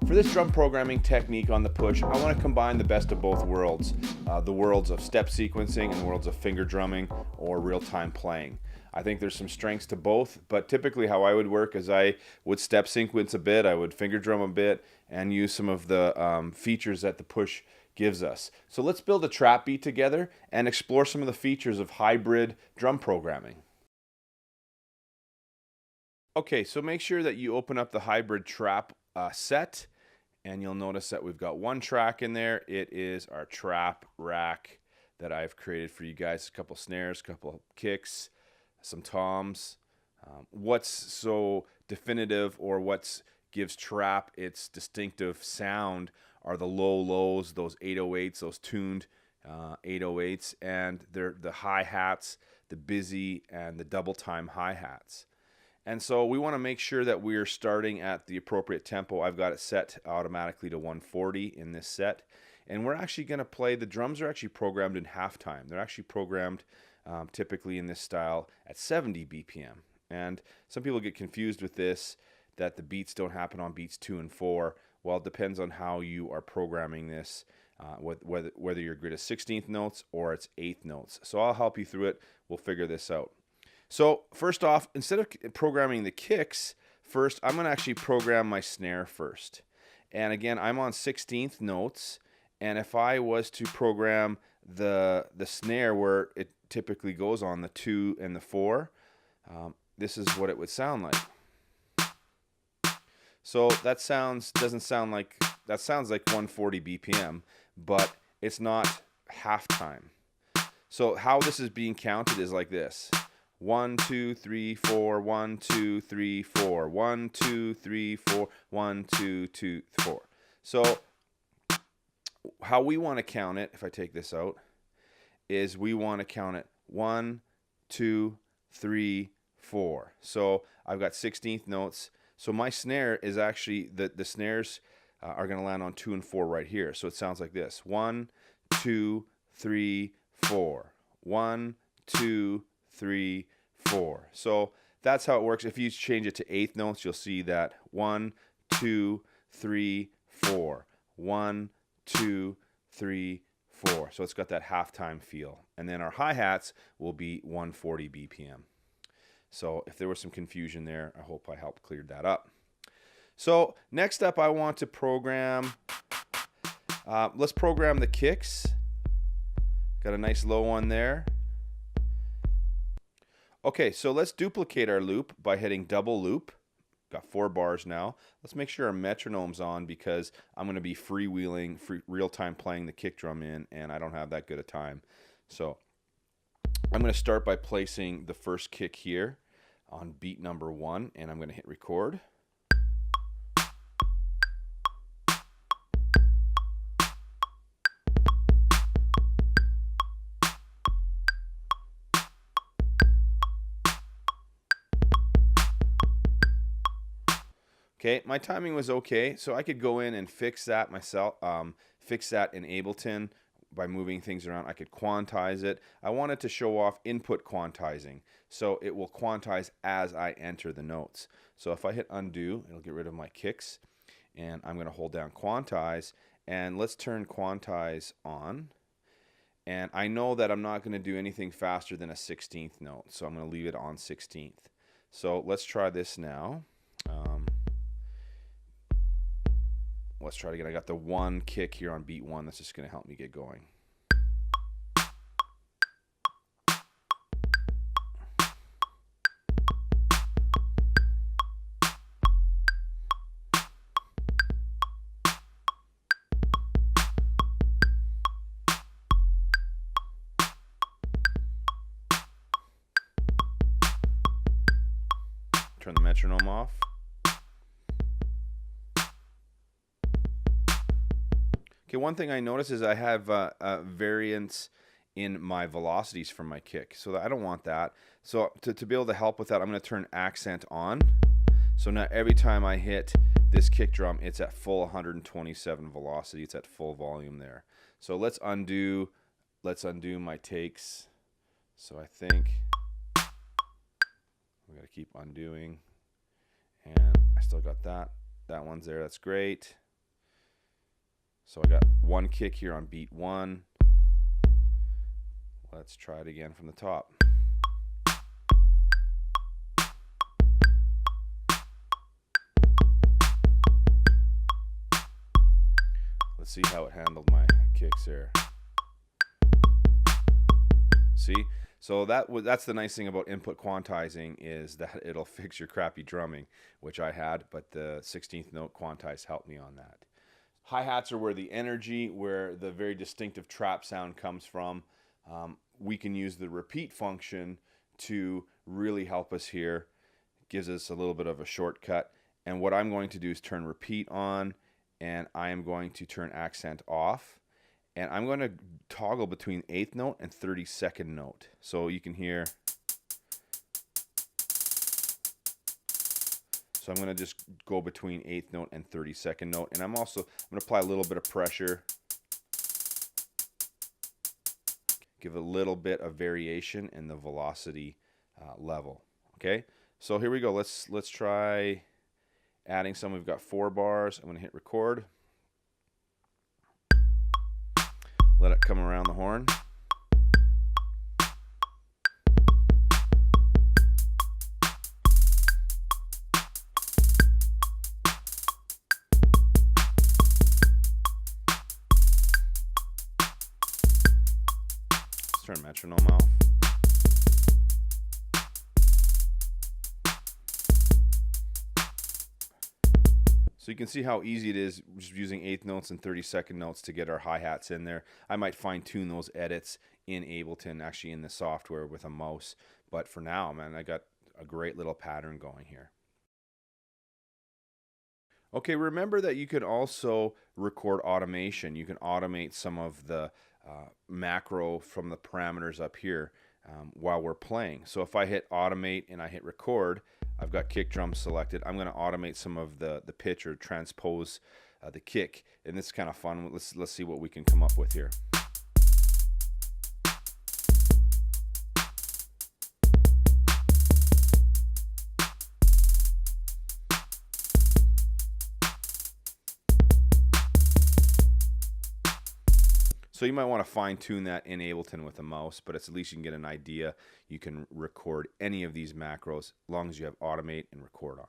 For this drum programming technique on the push, I want to combine the best of both worlds, the worlds of step sequencing and the worlds of finger drumming or real-time playing. I think there's some strengths to both, but typically how I would work is I would step sequence a bit, I would finger drum a bit, and use some of the features that the push gives us. So let's build a trap beat together and explore some of the features of hybrid drum programming. Okay, so make sure that you open up the hybrid trap set, and you'll notice that we've got one track in there. It is our trap rack that I've created for you guys. A couple snares, a couple kicks, some toms. What's so definitive, or what gives trap its distinctive sound, are the low lows, those 808s, those tuned 808s, and they're the hi-hats, the busy and the double time hi-hats. And so we want to make sure that we're starting at the appropriate tempo. I've got it set automatically to 140 in this set. And we're actually going to play, the drums are actually programmed in halftime. They're actually programmed typically in this style at 70 BPM. And some people get confused with this, that the beats don't happen on beats 2 and 4. Well, it depends on how you are programming this, whether your grid is 16th notes or it's 8th notes. So I'll help you through it. We'll figure this out. So first off, instead of programming the kicks first, I'm going to actually program my snare first. And again, I'm on 16th notes, and if I was to program the snare where it typically goes on the 2 and the 4, this is what it would sound like. So that sounds like 140 BPM, but it's not halftime. So how this is being counted is like this. 1, 2, 3, 4, 1, 2, 3, 4, 1, 2, 3, 4, 1, 2, 2, 4. So how we want to count it, if I take this out, is we want to count it 1, 2, 3, 4. So I've got 16th notes. So my snare is actually, the snares are going to land on 2 and 4 right here. So it sounds like this. 1, 2, 3, 4. 1, 2, 3, 4. So that's how it works. If you change it to 8th notes, you'll see that 1, 2, 3, 4. 1, 2, 3, 4. So it's got that halftime feel. And then our hi-hats will be 140 BPM. So if there was some confusion there, I hope I helped clear that up. So next up, I want to program, let's program the kicks. Got a nice low one there. Okay, so let's duplicate our loop by hitting double loop. Got 4 bars now. Let's make sure our metronome's on, because I'm going to be freewheeling, real-time playing the kick drum in, and I don't have that good a time. So I'm going to start by placing the first kick here on beat number 1, and I'm going to hit record. Okay, my timing was okay, so I could go in and fix that myself, fix that in Ableton by moving things around. I could quantize it. I wanted to show off input quantizing, so it will quantize as I enter the notes. So if I hit undo, it'll get rid of my kicks, and I'm going to hold down quantize, and let's turn quantize on. And I know that I'm not going to do anything faster than a 16th note, so I'm going to leave it on 16th. So let's try this now. Let's try it again. I got the 1 kick here on beat 1. That's just going to help me get going. Turn the metronome off. Okay, one thing I notice is I have variance in my velocities from my kick, so I don't want that. So to be able to help with that, I'm going to turn accent on. So now every time I hit this kick drum, it's at full 127 velocity. It's at full volume there. So let's undo my takes. So I think we got to keep undoing, and I still got that. That one's there. That's great. So I got one kick here on beat 1. Let's try it again from the top. Let's see how it handled my kicks there. See? So that's the nice thing about input quantizing, is that it'll fix your crappy drumming, which I had, but the 16th note quantize helped me on that. Hi-hats are where the energy, where the very distinctive trap sound comes from. We can use the repeat function to really help us here. It gives us a little bit of a shortcut. And what I'm going to do is turn repeat on, and I am going to turn accent off. And I'm going to toggle between 8th note and 32nd note. So you can hear. So I'm going to just go between 8th note and 32nd note. And I'm going to apply a little bit of pressure. Give a little bit of variation in the velocity level. Okay, so here we go. Let's try adding some. We've got 4 bars. I'm going to hit record. Let it come around the horn. Let's turn metronome off. So you can see how easy it is just using 8th notes and 32nd notes to get our hi-hats in there. I might fine-tune those edits in Ableton, actually in the software with a mouse. But for now, man, I got a great little pattern going here. Okay, remember that you can also record automation. You can automate some of the macro from the parameters up here while we're playing. So if I hit automate and I hit record, I've got kick drum selected. I'm going to automate some of the pitch or transpose the kick, and this is kind of fun. Let's see what we can come up with here. So you might want to fine tune that in Ableton with a mouse, but at least you can get an idea. You can record any of these macros as long as you have automate and record on.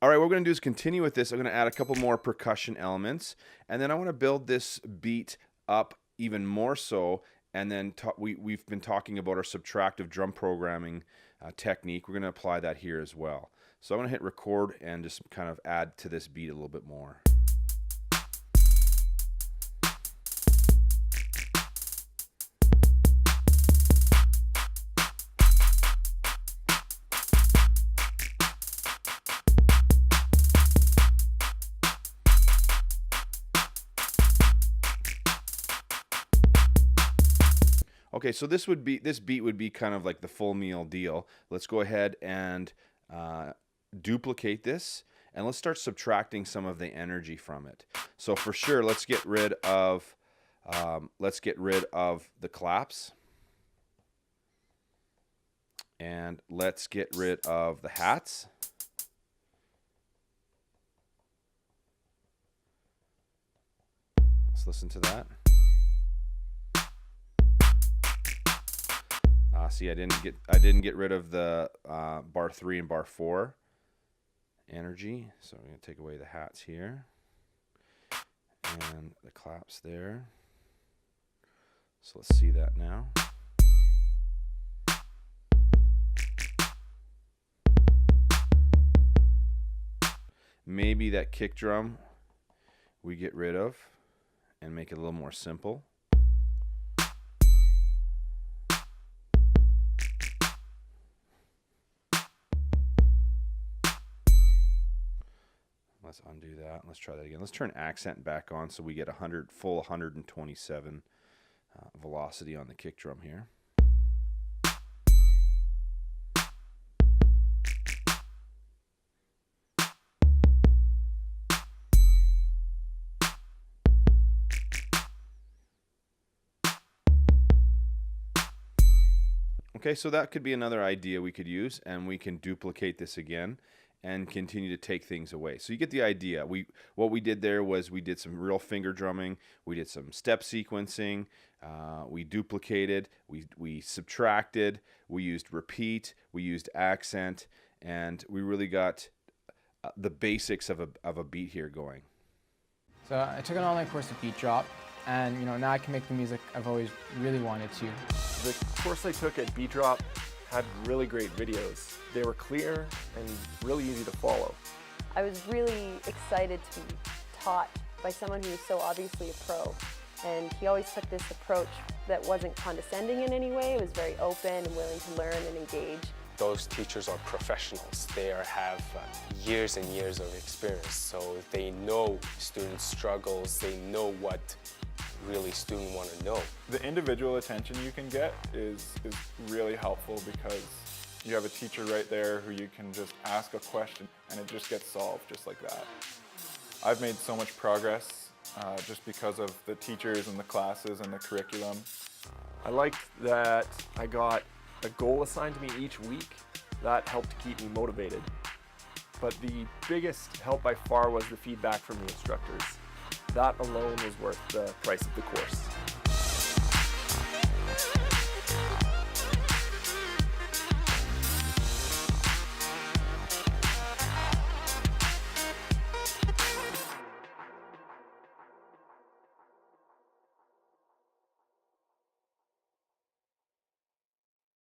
All right, what we're going to do is continue with this. I'm going to add a couple more percussion elements, and then I want to build this beat up even more so. And then we've been talking about our subtractive drum programming technique. We're going to apply that here as well. So I'm going to hit record and just kind of add to this beat a little bit more. Okay, so this beat would be kind of like the full meal deal. Let's go ahead and duplicate this, and let's start subtracting some of the energy from it. So for sure, let's get rid of the claps, and let's get rid of the hats. Let's listen to that. See, I didn't get rid of the bar 3 and bar 4 energy, so I'm going to take away the hats here and the claps there. So let's see that now. Maybe that kick drum we get rid of and make it a little more simple. Let's undo that. Let's try that again. Let's turn accent back on so we get full 127 velocity on the kick drum here. Okay, so that could be another idea we could use, and we can duplicate this again and continue to take things away. So you get the idea. What we did there was we did some real finger drumming, we did some step sequencing, we duplicated, we subtracted, we used repeat, we used accent, and we really got the basics of a beat here going. So I took an online course at Beat Drop, and now I can make the music I've always really wanted to. The course I took at Beat Drop had really great videos. They were clear and really easy to follow. I was really excited to be taught by someone who was so obviously a pro. And he always took this approach that wasn't condescending in any way. It was very open and willing to learn and engage. Those teachers are professionals. They have years and years of experience, so they know students' struggles. They know what really students want to know. The individual attention you can get is really helpful because you have a teacher right there who you can just ask a question and it just gets solved just like that. I've made so much progress just because of the teachers and the classes and the curriculum. I liked that I got a goal assigned to me each week. That helped keep me motivated. But the biggest help by far was the feedback from the instructors. That alone was worth the price of the course.